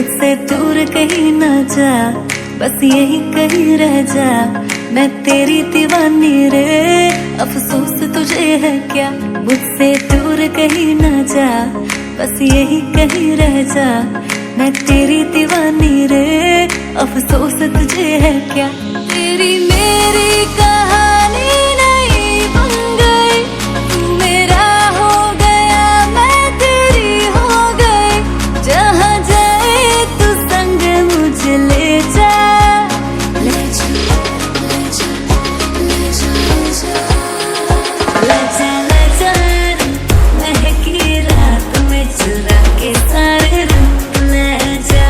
मुझसे दूर कहीं ना जा, बस यही कहीं रह जा। मैं तेरी दीवानी रे, अफसोस तुझे है क्या। मुझसे दूर कहीं ना जा, बस यही कहीं रह जा। मैं तेरी दीवानी रे, अफसोस तुझे है क्या। तेरी मेरी कहानी नहीं बन गई, तू मेरा हो गया, मैं तेरी हो गई। जहाँ जाए तू संग मुझे ले जा, ले जा, ले जा, ले जा, ले जा, ले जा, महकी रात में चुरा के सारे रंग ले जा।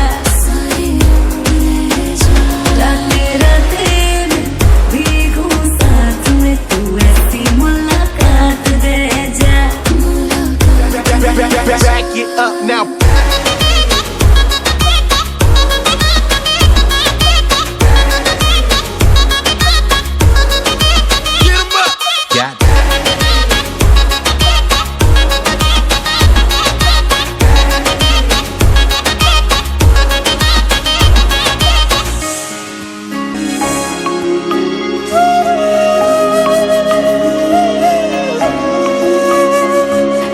राते राते में भीगू साथ में, तू ऐसी मुलाकात दे जा। Back it up now. Get 'em up. Got it.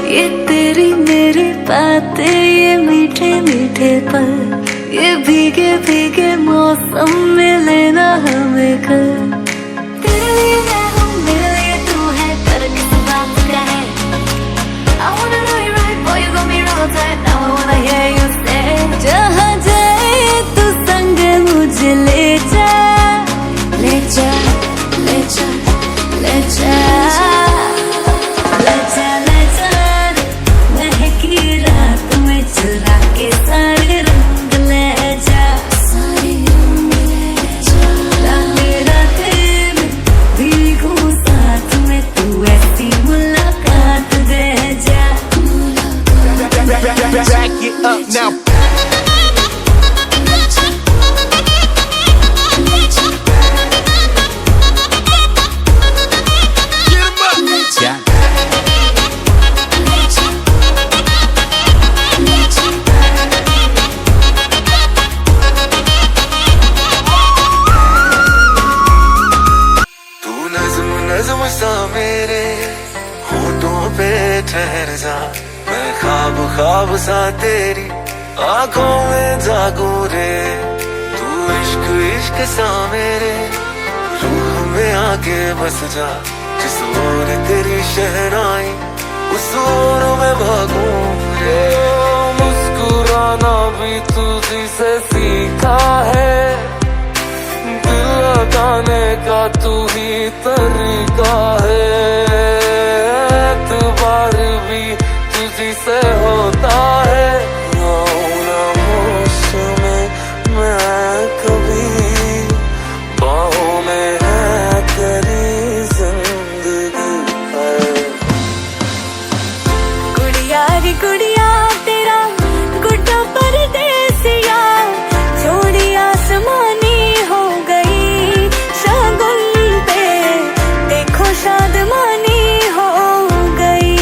ये तेरी मेरी बातें, ये मीठे मीठे पल, ये भीगे भीगे मौसम में लेना हमें घर। तेरे लिए मैं हूँ, मेरे लिए तू है, पर किस बात का है। I wanna know you right, boy, you got me real tight, now I wanna hear you say। जहाँ जाए तू संग मुझे ले जा, ले जा, ले जा, ले जा, ले जा, ले जा, महकी रात में चुरा के सारे रंग ले जा। राते राते में भीगू साथ में, तू ऐसी मुलाकात दे जा। Back it up now. Get 'em up. Got it. तू नज़्म नज़्म सा मेरे होठों पे ठहर जा। मैं ख्वाब ख्वाब सा तेरी आंखों में जागूं रे। तू इश्क इश्क सा मेरे रूह में आके बस जा। जिस ओर तेरी शहनाई उस ओर मैं भागूं रे। मुस्कुराना भी तुझी से सीखा है, दिल लगाने का तू ही तरीका है। एतबार भी तुझी से होता है, खामोश में मैं कभी बाहों में है तेरी जिंदगी है। गुड़िया रे गुड़िया, तेरा गुड्डा परदेसिया, छोड़ी आसमानी हो गई। शगुन पे देखो शादमानी हो गई।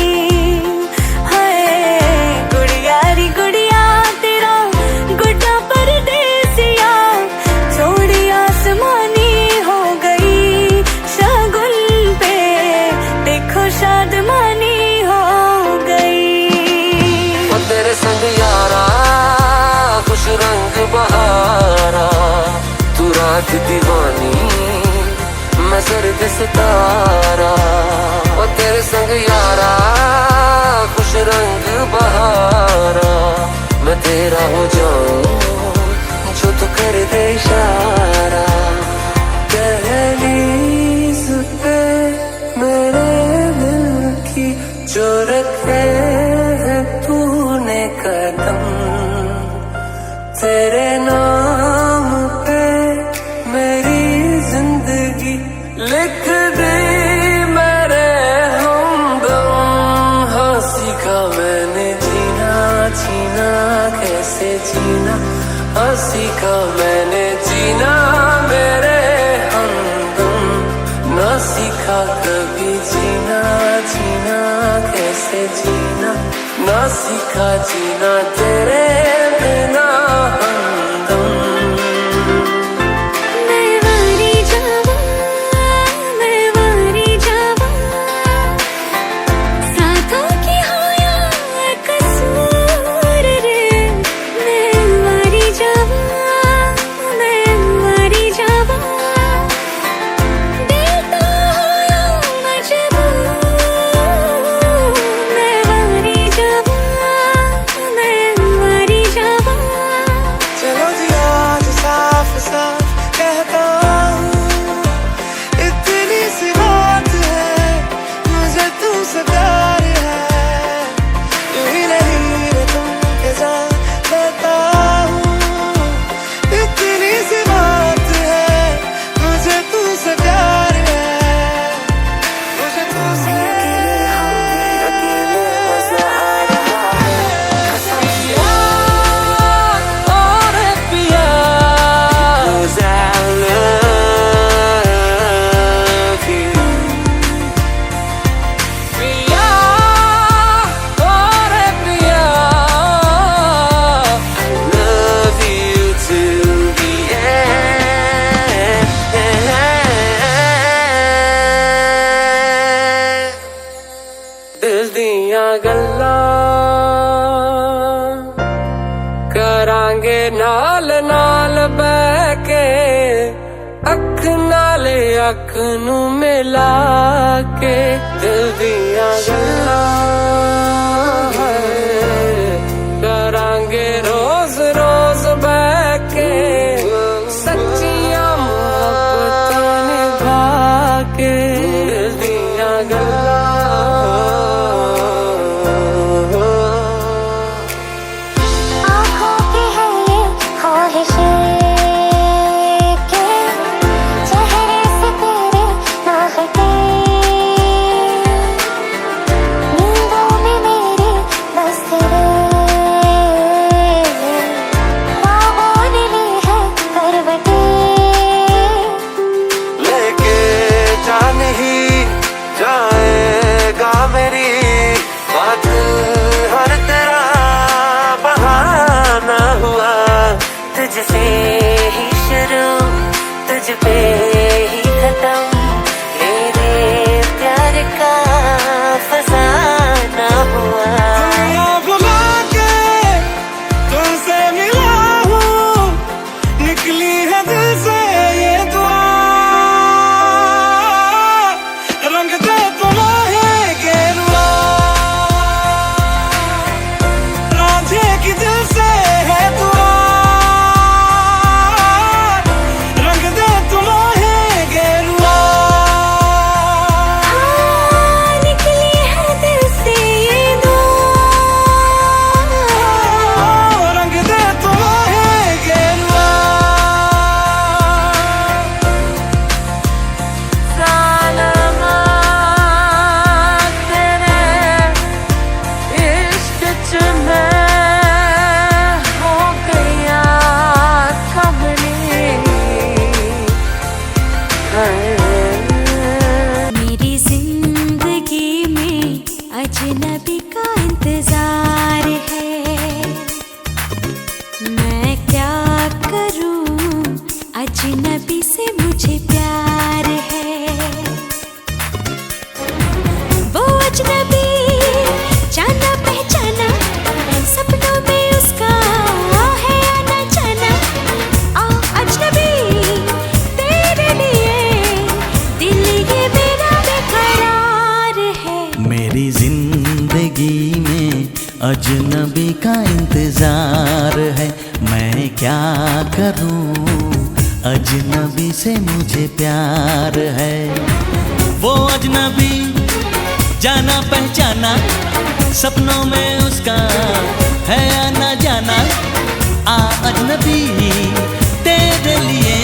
हाय गुड़िया रे गुड़िया, तेरा गुड्डा परदेसिया, छोड़ी आसमानी हो गई। शगुन पे देखो शादमानी हो गई। वो तेरे संग यारा खुश रंग बहारा। तू रात दीवानी मैं सर्द सितारा। वो तेरे संग यारा खुश रंग बहारा। मैं तेरा हो जाऊं जो तू कर दे इशारा। दहलीज पे मेरे दिल की जो रखे है तूने कदम, तेरे नाम पे मेरी जिंदगी लिख दी मेरे हमदम। हाँ सीखा मैंने जीना जीना कैसे जीना। हाँ सीखा मैंने जीना मेरे हमदम। ना सीखा कभी जीना जीना कैसे जीना। ना सीखा जीना तेरे बिना। गल्लां करांगे नाल नाल बैके अख नाले अख नू मिला के दिल दियां गल्लां करांगे रोज रोज बैके सच्चियां मोहब्बतां निभा के दिल दियां गल्लां तुझसे ही शुरू तुझ पे ही खत्म मेरे प्यार का फसाना हुआ बुला के तुमसे मिला हूँ निकली है दिल से ये दुआ रंग दे तुम्हें गेरुआ राधे की दिल से है दुआ मेरी जिंदगी में अजनबी का इंतजार है मैं क्या करूं अजनबी से मुझे प्यार है वो अजनबी जाना पहचाना सपनों में उसका है आना जाना आ अजनबी तेरे लिए दिल ये मेरा बेकरार है मेरी जिंदगी में अजनबी का इंतजार है मैं क्या करूं अजनबी से मुझे प्यार है वो अजनबी जाना पहचाना सपनों में उसका है आना जाना आ अजनबी तेरे लिए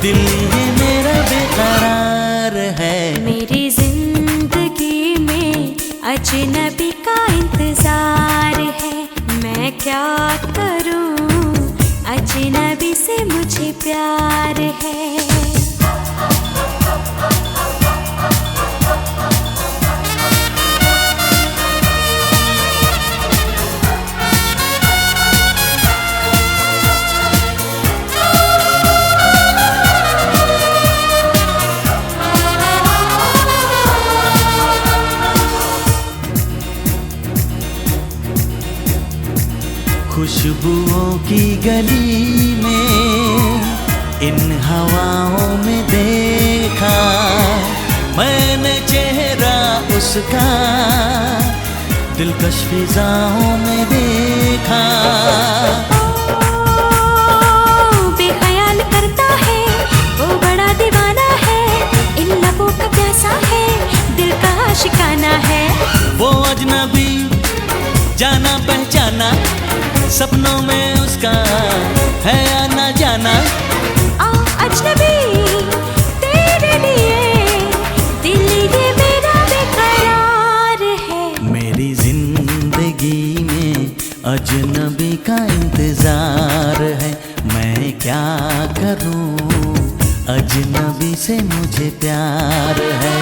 दिल ये मेरा बेकरार है मेरी जिंदगी में अजनबी का इंतजार है मैं क्या करूं अजनबी से मुझे प्यार है खुशबुओं की गली में इन हवाओं में देखा मैंने चेहरा उसका दिलकश फिजाओं में देखा बेख्याल करता है वो बड़ा दीवाना है इन लबों का प्यासा है दिल का आशिकाना है वो अजनबी जाना पहचाना सपनों में उसका है आना जाना आ अजनबी तेरे लिए दिल ये मेरा बेकरार है मेरी जिंदगी में अजनबी का इंतजार है मैं क्या करूं अजनबी से मुझे प्यार है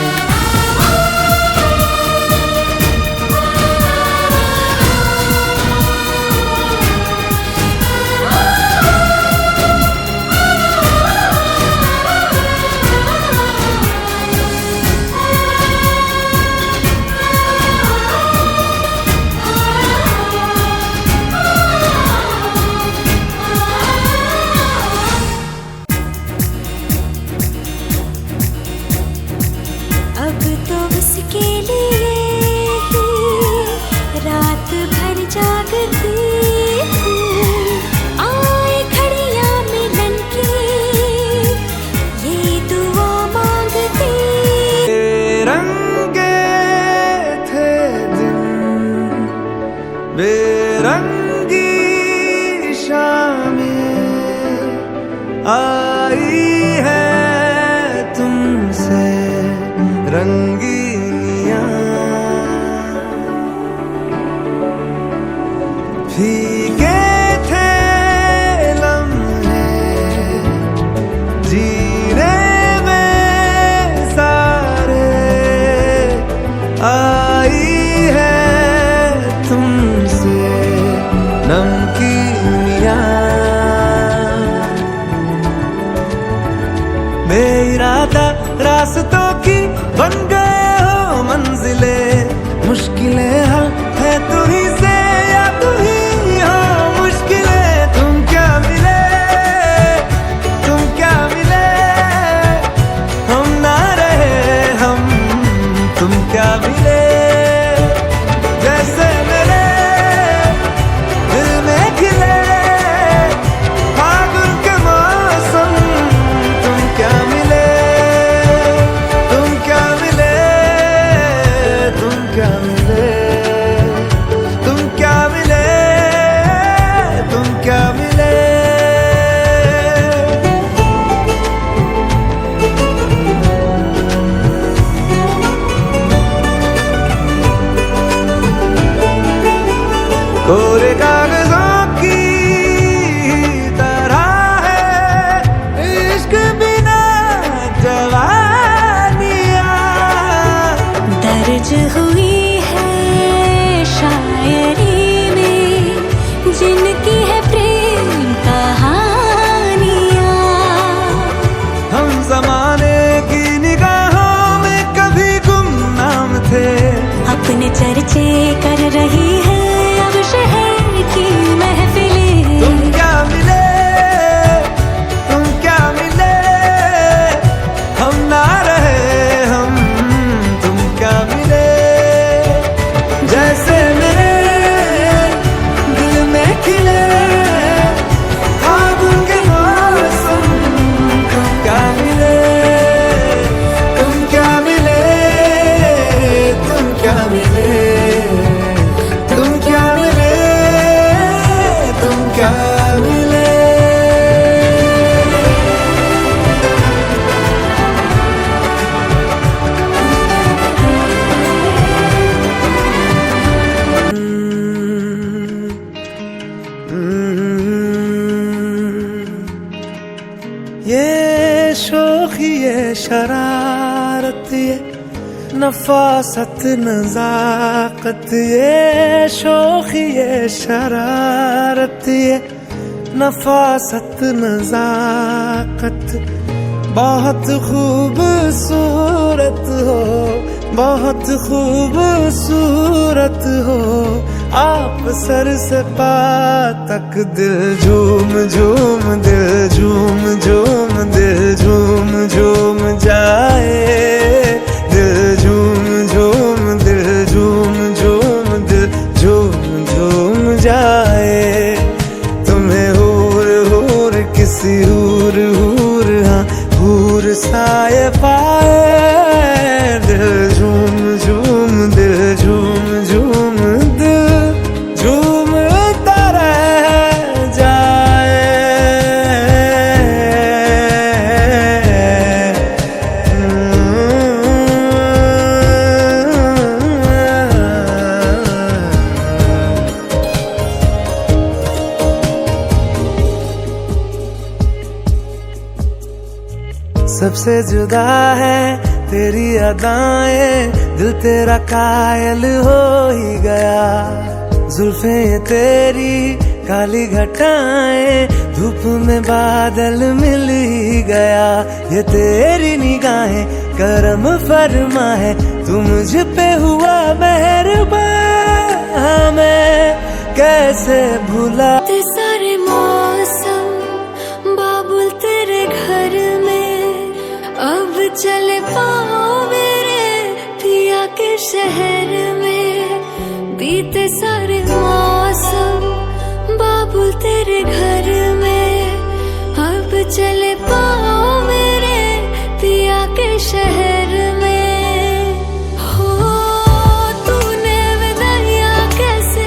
बेरंगी शामें आई है तुमसे रंगीनियां, भीगे थे लम्हे जीने में सारे, आई है तुमसे नमकीनियां, बेइरादा रास्तों की बन गए हो मंजिलें, मुश्किलें हल है तू ही से या तू ही हो मुश्किलें। तुम क्या मिले, तुम क्या मिले, हम ना रहे हम, तुम क्या मिले, जैसे मेरे दिल में खिले फागुन के मौसम। तुम क्या मिले, तुम क्या मिले, तुम क्या मिले, तुम क्या मिले, तुम क्या मिले। कोरे कागजों की तरह है इश्क बिना जवानियां, दर्ज हुई है शायरी में जिनकी है प्रेम कहानियां। हम जमाने की निगाहों में कभी गुमनाम थे, अपने चर्चे कर रही है अब शहर की महफिलें। तुम क्या मिले, तुम क्या मिले, हम ना रहे हम, तुम क्या मिले, जैसे मेरे दिल में खिले फागुन के मौसम। तुम क्या मिले, तुम क्या मिले, तुम क्या मिले, तुम क्या मिले, तुम क्या मिले। ये शोखी ये शरारत ये नफासत नजाकत, ये शोखी ये शरारत ये नफासत नजाकत, बहुत खूबसूरत हो, बहुत खूबसूरत हो आप, सर से पा तक दिल झूम झूम, दिल झूम झूम, दिल झूम झूम जाए, दिल झूम झूम, दिल झूम झूम, दिल झूम झूम जाए। तुम्हें हूर हूर किसी हूर हूर, हाँ हूर साए पाए, दिल झूम झूम, दिल झूम झूम, दिल झूमता रह जाए। सबसे जुदा है तेरी अदाएं, दिल तेरा कायल हो ही गया, जुल्फें तेरी काली घटाएं, धूप में बादल मिल ही गया। ये तेरी निगाहें करम फरमा है, तू मुझ पे हुआ मेहरबान, मैं कैसे भूला। सारे मौसम बाबुल तेरे घर में, अब चले पाओ मेरे पिया के शहर में। बीते सारे मौसम बाबुल तेरे घर में, अब चले पाओ मेरे पिया के शहर में। हो तूने विदाइयां कैसे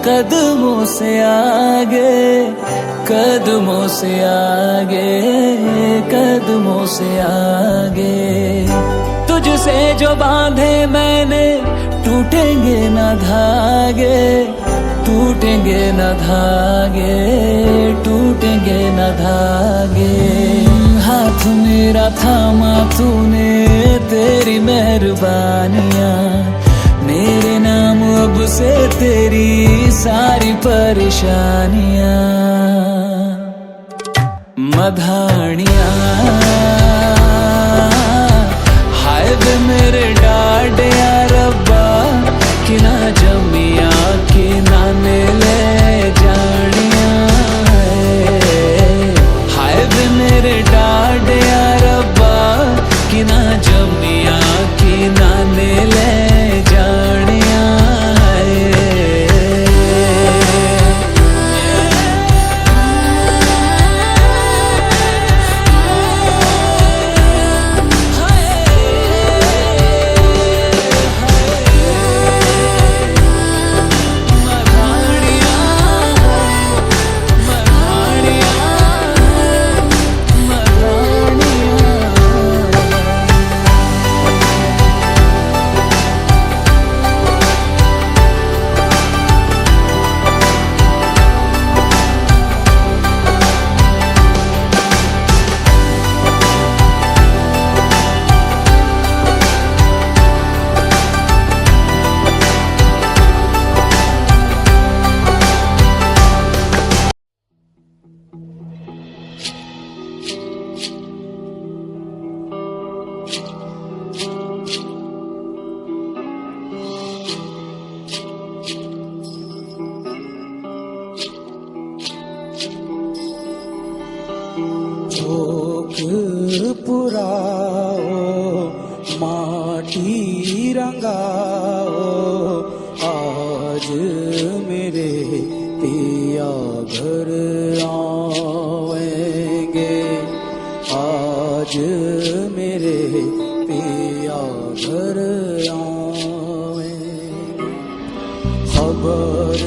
कदमों से आगे, कदमों से आगे, कदमों से आगे। तुझसे जो बांधे मैंने टूटेंगे न धागे, टूटेंगे न धागे, टूटेंगे न धागे। हाथ मेरा थामा तूने, तेरी मेहरबानियाँ, मेरे नाम अब से तेरी सारी परेशानियाँ। मधानियाँ हाय वे मेरे डाड या रब्बा, कि ना जमिया कि ना ले जानिया। हाय वे मेरे डाड या रब्बा, कि ना जमिया कि ना ले जानिया। पुराओ माटी रंगाओ, आज मेरे पिया घर आवेंगे, आज मेरे पिया घर आवेंगे। खबर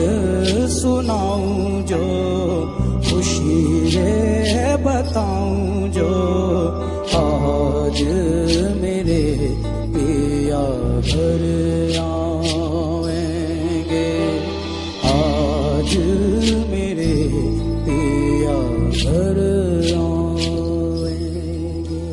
सुनाऊं जो, खुशी रे बताऊं जो, आज मेरे पिया घर आवेंगे, आज मेरे पिया घर आवेंगे।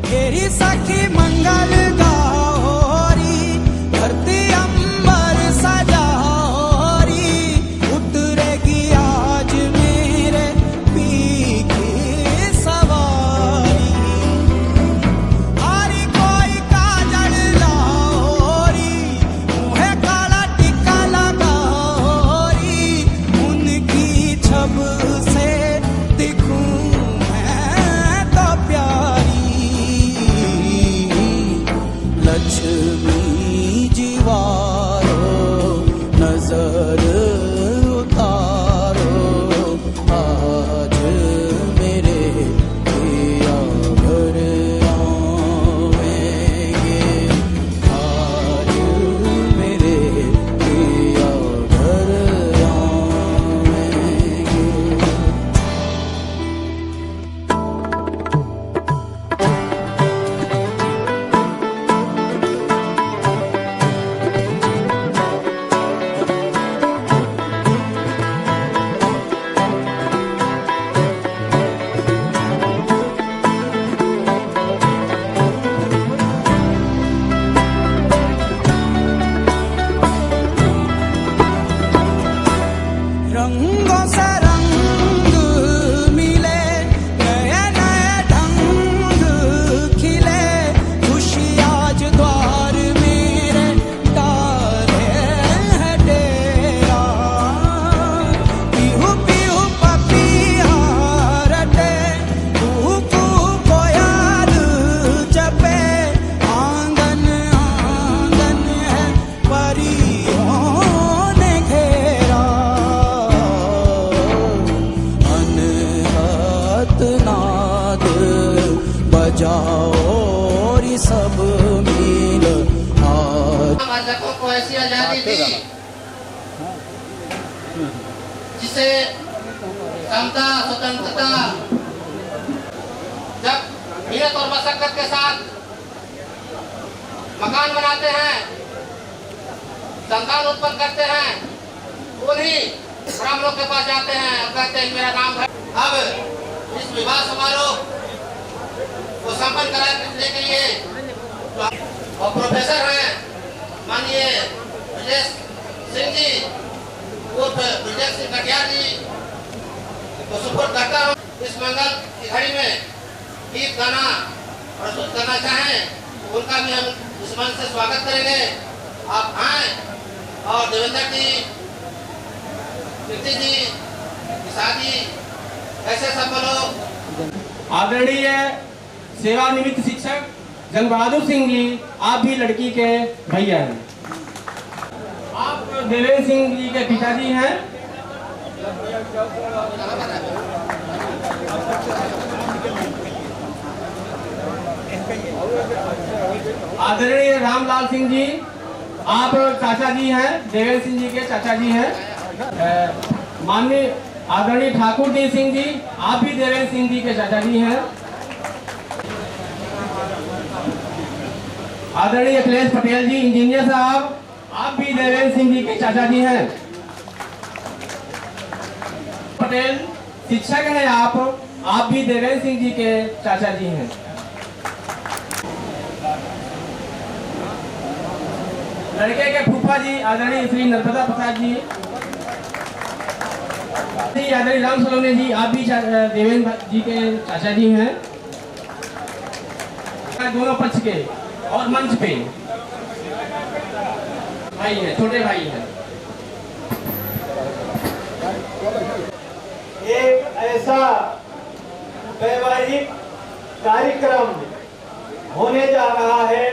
तेरी सखी मंगल गौरी, धरती अंबर सजारी, उतरेगी आज मेरे पी की सवारी। आरी कोई काजल लाओरी, मुँहे काला टिक्का लगाओरी, उनकी छब से दिखूं मैं तो प्यारी। जाओरी सब मिल आज। बालकों को ऐसी आजादी दी जिसे समता स्वतंत्रता जब मेहनत और मशक्कत के साथ मकान बनाते हैं, संतान उत्पन्न करते हैं, उन्हीं ब्राह्मणों के पास जाते हैं और कहते हैं मेरा नाम है। अब इस विवाह समारोह को संपन्न कराने के लिए और प्रोफेसर हैं माननीय ब्रजेश सिंह जी उर्फ ब्रजेश सिंह कटियार जी को सुपुर्द करता हूँ। इस मंगल की घड़ी में गीत गाना प्रस्तुत करना चाहें उनका भी हम इस मंच से स्वागत करेंगे। आप आए और देवेंद्र जी, कीर्ति जी, शादी ऐसे सब लोग। आदरणीय सेवानिवृत्त शिक्षक जंग बहादुर सिंह जी, आप भी लड़की के भैया हैं। आप देवेंद्र सिंह जी के पिताजी हैं। आदरणीय रामलाल सिंह जी, आप चाचा जी हैं, देवेंद्र सिंह जी के चाचा जी हैं। माननीय आदरणीय ठाकुर जी सिंह जी, आप भी देवेंद्र सिंह जी के चाचा जी हैं। आदरणीय अखिलेश पटेल जी इंजीनियर साहब, आप भी देवेंद्र सिंह जी के चाचा जी हैं। पटेल शिक्षक हैं आप भी देवेंद्र सिंह जी के चाचा जी हैं। लड़के के फूफा जी आदरणीय श्री नर्मदा प्रसाद जी, आदरणीय राम सलोने जी, आप भी देवेंद्र जी के चाचा जी हैं। दोनों पक्ष के और मंच पे भाई हैं, छोटे भाई हैं। एक ऐसा वैवाहिक कार्यक्रम होने जा रहा है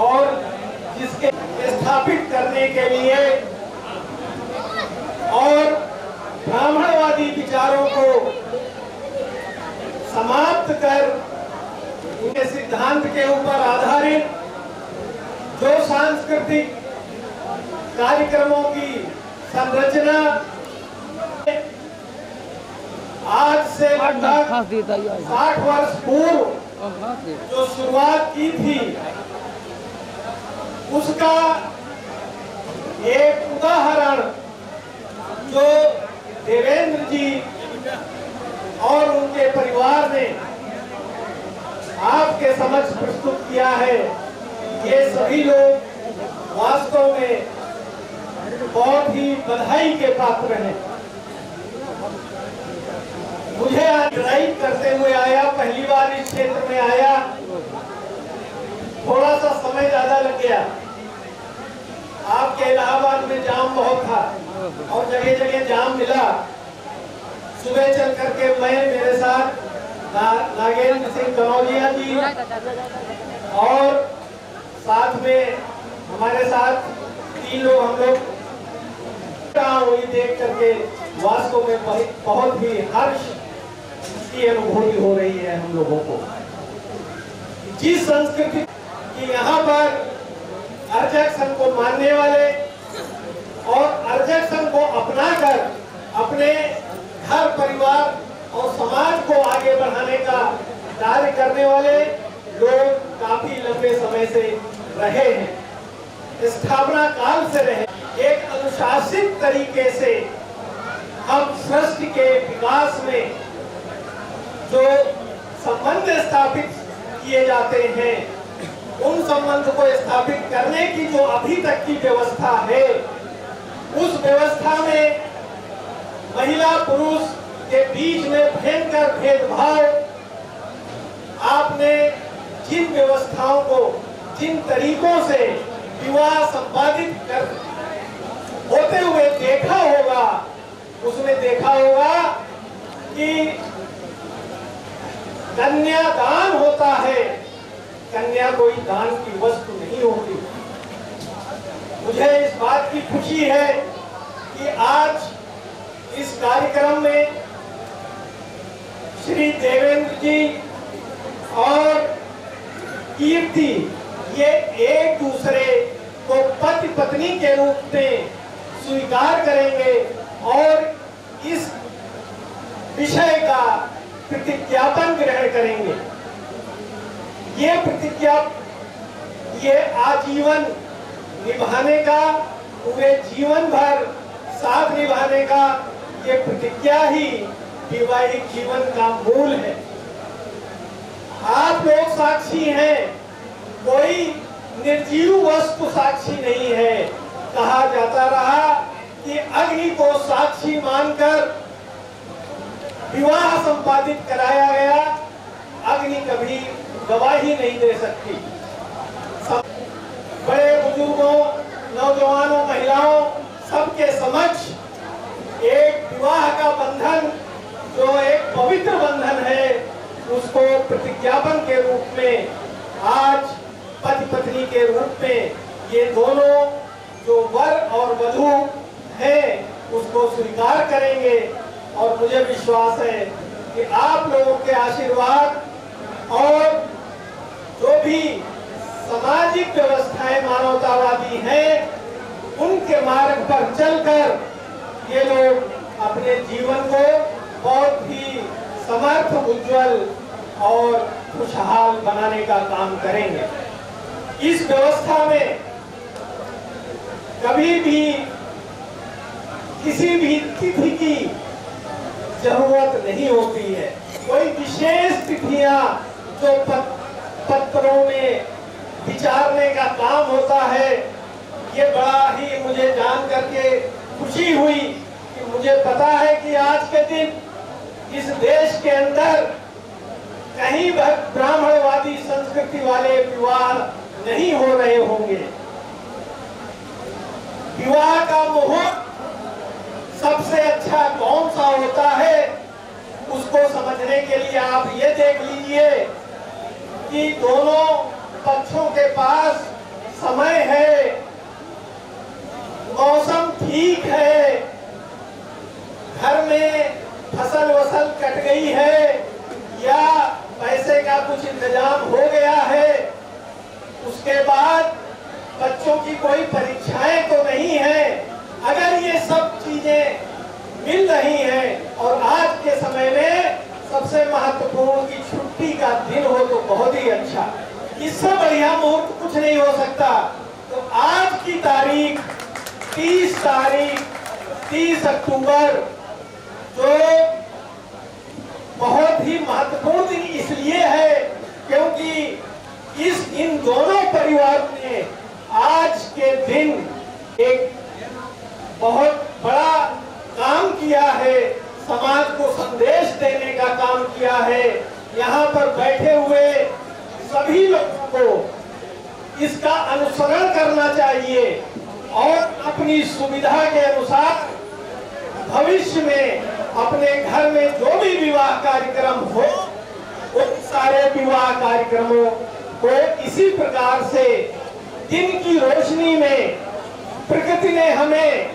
और जिसके स्थापित करने के लिए और ब्राह्मणवादी विचारों को समाप्त कर उनके सिद्धांत के ऊपर आधारित जो सांस्कृतिक कार्यक्रमों की संरचना आज से लगभग 60 वर्ष पूर्व जो शुरुआत की थी उसका एक उदाहरण जो देवेंद्र जी और उनके परिवार ने आपके समक्ष प्रस्तुत किया है। ये सभी लोग वास्तव में बहुत ही बधाई के पात्र हैं। मुझे आज ड्राइव करते हुए आया, पहली बार इस क्षेत्र में आया, थोड़ा सा समय ज्यादा लग गया। आपके इलाहाबाद में जाम बहुत था और जगह जगह जाम मिला। सुबह चल करके मैं, मेरे साथ नागेंद्र सिंह कनौजिया जी और साथ में हमारे साथ 3 लोग हम लोग वही देख करके वास्तव में बहुत ही हर्ष की अनुभूति हो रही है हम लोगों को। जिस संस्कृति की यहाँ पर अर्जक संघ को मानने वाले और अर्जक संघ को अपनाकर अपने घर परिवार और समाज को आगे बढ़ाने का कार्य करने वाले लोग काफी लंबे समय से रहे हैं, स्थापना काल से रहे। एक अनुशासित तरीके से हम सृष्टि के विकास में जो संबंध स्थापित किए जाते हैं, उन संबंध को स्थापित करने की जो अभी तक की व्यवस्था है, उस व्यवस्था में महिला पुरुष के बीच में भयंकर भेदभाव आपने जिन व्यवस्थाओं को, जिन तरीकों से विवाह संपादित कर होते हुए देखा होगा, उसमें देखा होगा कि कन्यादान होता है, कन्या कोई दान की वस्तु नहीं होती। मुझे इस बात की खुशी है कि आज इस कार्यक्रम में श्री देवेंद्र जी और कीर्ति ये एक दूसरे को पति पत्नी के रूप में स्वीकार करेंगे और इस विषय का प्रतिज्ञापन ग्रहण करेंगे। ये प्रतिज्ञा ये आजीवन निभाने का, पूरे जीवन भर साथ निभाने का ये प्रतिज्ञा ही वैवाहिक जीवन का मूल है। आप लोग साक्षी हैं, कोई निर्जीव वस्तु साक्षी नहीं है। कहा जाता रहा कि अग्नि को साक्षी मानकर विवाह संपादित कराया गया, अग्नि कभी गवाही नहीं दे सकती। बड़े बुजुर्गों, नौजवानों, महिलाओं सबके समक्ष एक विवाह का बंधन जो एक पवित्र बंधन है उसको प्रतिज्ञापन के रूप में आज पति पत्नी के रूप में ये दोनों जो वर और वधू हैं उसको स्वीकार करेंगे। और मुझे विश्वास है कि आप लोगों के आशीर्वाद और जो भी सामाजिक व्यवस्थाएं मानवतावादी हैं उनके मार्ग पर चलकर ये लोग अपने जीवन को बहुत ही समर्थ, उज्जवल और खुशहाल बनाने का काम करेंगे। इस व्यवस्था में कभी भी किसी भी तिथि की जरूरत नहीं होती है। कोई विशेष तिथियां जो पत्रों में विचारने का काम होता है, ये बड़ा ही मुझे जान करके खुशी हुई कि मुझे पता है कि आज के दिन इस देश के अंदर कहीं ब्राह्मणवादी संस्कृति वाले विवाह नहीं हो रहे होंगे। विवाह का मुहूर्त सबसे अच्छा कौन सा होता है उसको समझने के लिए आप ये देख लीजिए कि दोनों पक्षों के पास समय है, मौसम ठीक है, घर में फसल वसल कट गई है या पैसे का कुछ इंतजाम हो गया है, उसके बाद बच्चों की कोई परीक्षाएं तो नहीं है। अगर ये सब चीजें मिल रही हैं और आज के समय में सबसे महत्वपूर्ण की छुट्टी का दिन हो तो बहुत ही अच्छा, इससे बढ़िया मुहूर्त कुछ नहीं हो सकता। तो आज की तारीख 30 अक्टूबर जो बहुत ही महत्वपूर्ण दिन इसलिए है क्योंकि इन दोनों परिवारों ने आज के दिन एक बहुत बड़ा काम किया है, समाज को संदेश देने का काम किया है। यहाँ पर बैठे हुए सभी लोगों को इसका अनुसरण करना चाहिए और अपनी सुविधा के अनुसार भविष्य में अपने घर में जो भी विवाह कार्यक्रम हो उन सारे विवाह कार्यक्रमों को इसी प्रकार से दिन की रोशनी में प्रकृति ने हमें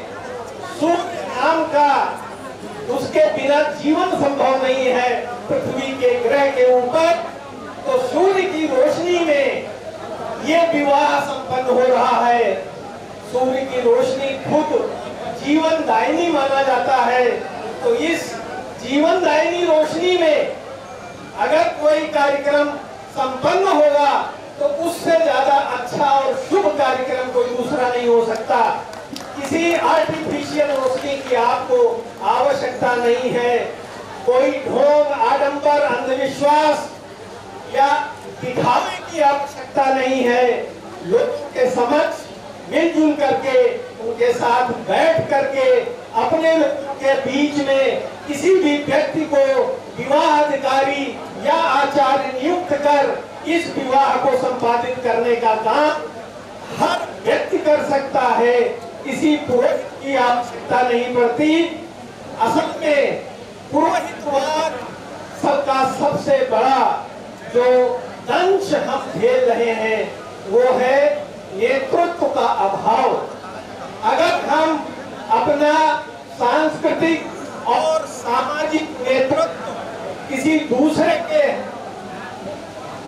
सूर्य नाम का, उसके बिना जीवन संभव नहीं है पृथ्वी के ग्रह के ऊपर, तो सूर्य की रोशनी में ये विवाह संपन्न हो रहा है। सूर्य की रोशनी खुद जीवन दायिनी माना जाता है, तो इस जीवन दायिनी रोशनी में अगर कोई कार्यक्रम संपन्न होगा तो उससे ज्यादा अच्छा और शुभ कार्यक्रम कोई दूसरा नहीं हो सकता। किसी आर्टिफिशियल रोशनी की आपको आवश्यकता नहीं है, कोई ढोंग, आडंबर, अंधविश्वास या दिखावे की आवश्यकता नहीं है। लोगों के समक्ष मिलजुल करके, उनके साथ बैठ करके, अपने लोगों के बीच में किसी भी व्यक्ति को विवाह अधिकारी या आचार्य नियुक्त कर इस विवाह को संपादित करने का काम हर व्यक्ति कर सकता है, किसी पुरोहित की आवश्यकता नहीं पड़ती। असल में पुरोहितवाद सबका सबसे बड़ा जो दंश हम झेल रहे हैं वो है नेतृत्व का अभाव। अगर हम अपना सांस्कृतिक और सामाजिक नेतृत्व किसी दूसरे के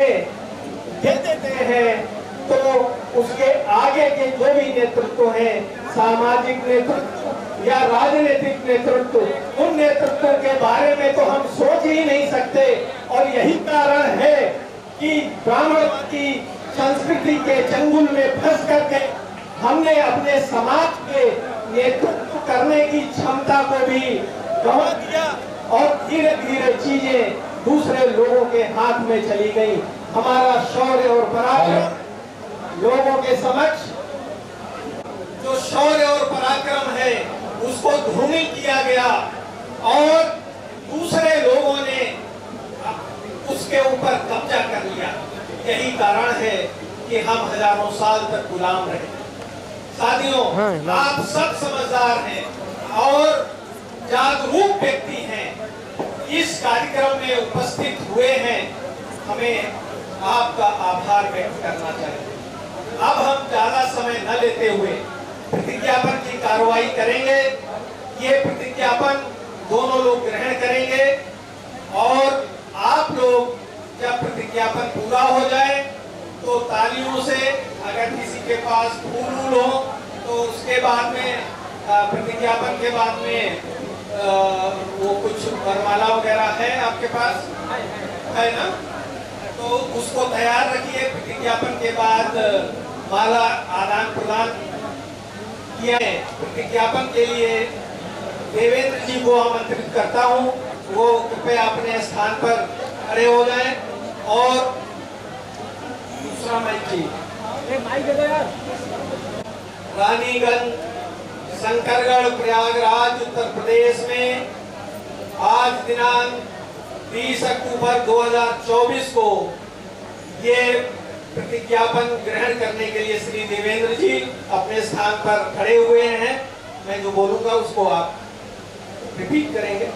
दे देते हैं तो उसके आगे के जो भी नेतृत्व है, सामाजिक नेतृत्व या राजनीतिक नेतृत्व, उन नेतृत्वों के बारे में तो हम सोच ही नहीं सकते। और यही कारण है कि ब्राह्मणवादी संस्कृति के चंगुल में फंस करके हमने अपने समाज के नेतृत्व करने की क्षमता को भी गंवा दिया और धीरे धीरे चीजें दूसरे लोगों के हाथ में चली गई। हमारा शौर्य और पराक्रम लोगों के समक्ष, जो शौर्य और पराक्रम है उसको धूमिल किया गया और दूसरे लोगों ने उसके ऊपर कब्जा कर लिया। यही कारण है कि हम हजारों साल तक गुलाम रहे। साथियों, आप सब समझदार हैं और जागरूक व्यक्ति हैं, इस कार्यक्रम में उपस्थित हुए हैं, हमें आपका आभार व्यक्त करना चाहिए। अब हम ज्यादा समय न लेते हुए प्रतिज्ञापन की कार्रवाई करेंगे। ये प्रतिज्ञापन दोनों लोग ग्रहण करेंगे और आप लोग जब प्रतिज्ञापन पूरा हो जाए तो तालियों से, अगर किसी के पास फूल हो तो उसके बाद में प्रतिज्ञापन के बाद में वो कुछ वरमाला वगैरह है आपके पास, है ना? तो उसको तैयार रखिए। प्रतिज्ञापन के बाद माला आदान प्रदान किया है। प्रतिज्ञापन के लिए देवेंद्र जी को आमंत्रित करता हूँ, वो कृपया अपने स्थान पर खड़े हो जाएं। और दूसरा माइक जी, रानीगंज, शंकरगढ़, प्रयागराज, उत्तर प्रदेश में आज दिनांक 20 अक्टूबर 2024 को ये प्रतिज्ञापन ग्रहण करने के लिए श्री देवेंद्र जी अपने स्थान पर खड़े हुए हैं। मैं जो बोलूंगा उसको आप रिपीट करेंगे।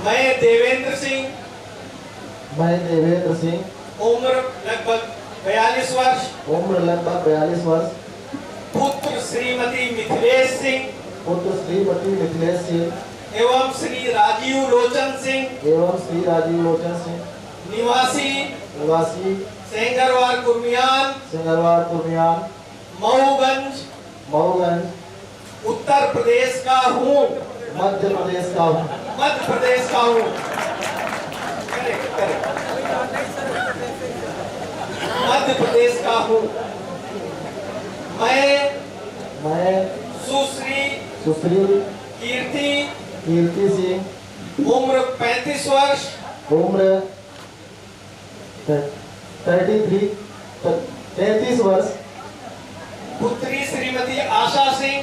मैं देवेंद्र सिंह, उम्र लगभग 42 वर्ष, पुत्र श्रीमती मिथिलेश सिंह एवं श्री राजीव लोचन सिंह, निवासी सेंगरवार कुर्मियान, मऊगंज, उत्तर प्रदेश का हूँ, मध्य प्रदेश का हूँ, मध्य प्रदेश का हूँ। मैं सुश्री कीर्ति सिंह, उम्र 35 वर्ष, 33 वर्ष, पुत्री श्रीमती आशा सिंह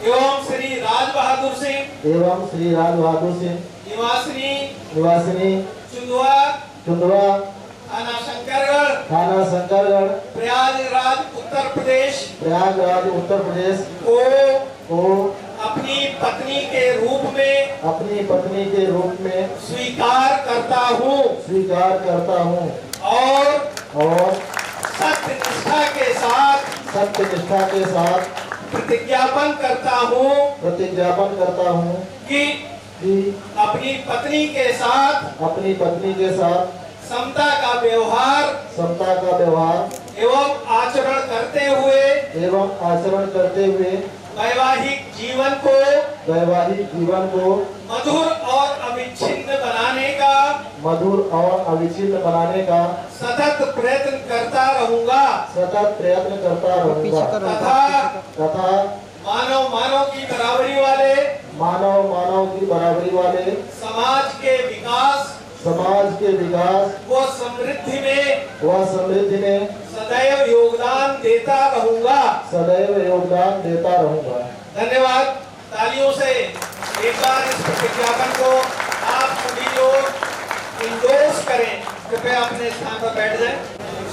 एवं श्री राज बहादुर सिंह, निवासिनी चुंदवा, थाना शंकरगढ़, प्रयागराज उत्तर प्रदेश को अपनी पत्नी के रूप में स्वीकार करता हूँ और सत्यनिष्ठा के साथ प्रतिज्ञापन करता हूँ कि अपनी पत्नी के साथ समता का व्यवहार एवं आचरण करते हुए वैवाहिक जीवन को मधुर और अविच्छिन्न बनाने का सतत प्रयत्न करता रहूंगा तथा मानव की बराबरी वाले समाज के विकास व समृद्धि में सदैव योगदान देता रहूंगा। धन्यवाद। तालियों से एक बार इस प्रतिज्ञापन को आप सभी लोग इंडोर्स करें। कृपया अपने स्थान पर बैठ जाएं।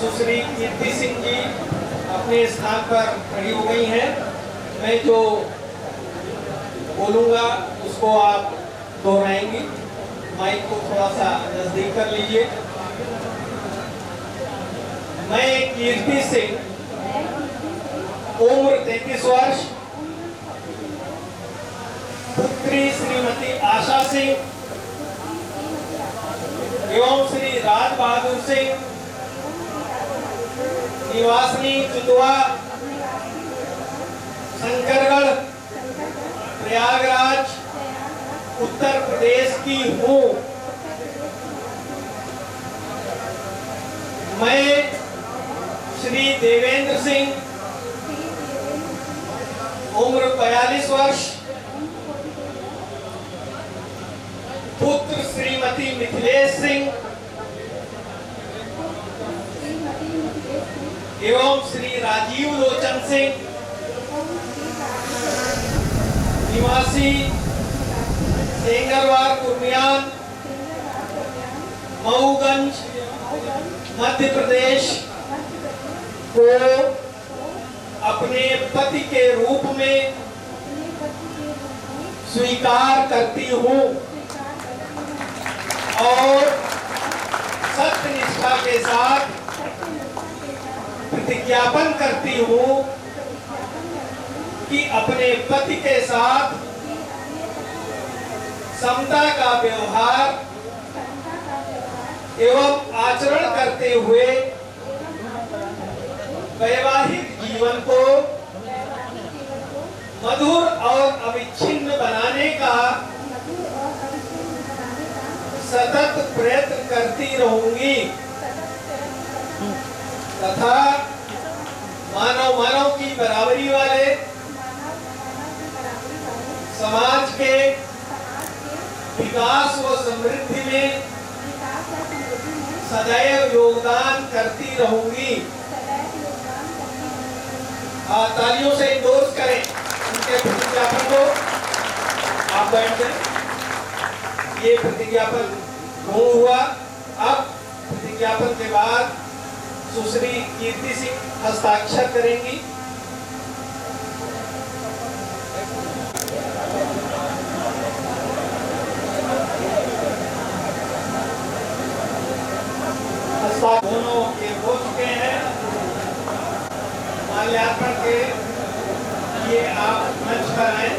सुश्री कीर्ति सिंह जी अपने स्थान पर खड़ी हो गई हैं। मैं जो बोलूंगा उसको आप दोहराएंगी। माइक को थोड़ा सा नजदीक कर लीजिए। मैं कीर्ति सिंह, उम्र 33 वर्ष, पुत्री श्रीमती आशा सिंह एवं श्री राज बहादुर सिंह निवासनी चुतवा शंकरगढ़ प्रयागराज उत्तर प्रदेश की हूँ। मैं श्री देवेंद्र सिंह उम्र 42 वर्ष पुत्र श्रीमती मिथिलेश सिंह एवं श्री राजीव लोचन सिंह निवासी सेंगरवार कुर्मियान मऊगंज मध्य प्रदेश को अपने पति के रूप में स्वीकार करती हूँ और सत्यनिष्ठा के साथ प्रतिज्ञापन करती हूँ कि अपने पति के साथ समता का व्यवहार एवं आचरण करते हुए वैवाहिक जीवन को मधुर और अविच्छिन्न बनाने का सतत प्रयत्न करती रहूंगी तथा मानव मानव की बराबरी वाले समाज के विकास व समृद्धि में सदैव योगदान करती रहूंगी। तालियों से इंडोर्स करें उनके प्रतिज्ञापन को। आप बैठ जाएं। ये प्रतिज्ञापन हुआ। अब प्रतिज्ञापन के बाद सुश्री कीर्ति सिंह हस्ताक्षर करेंगी। दोनों के हो चुके हैं। माल्यार्पण के लिए आप मंच पर आए।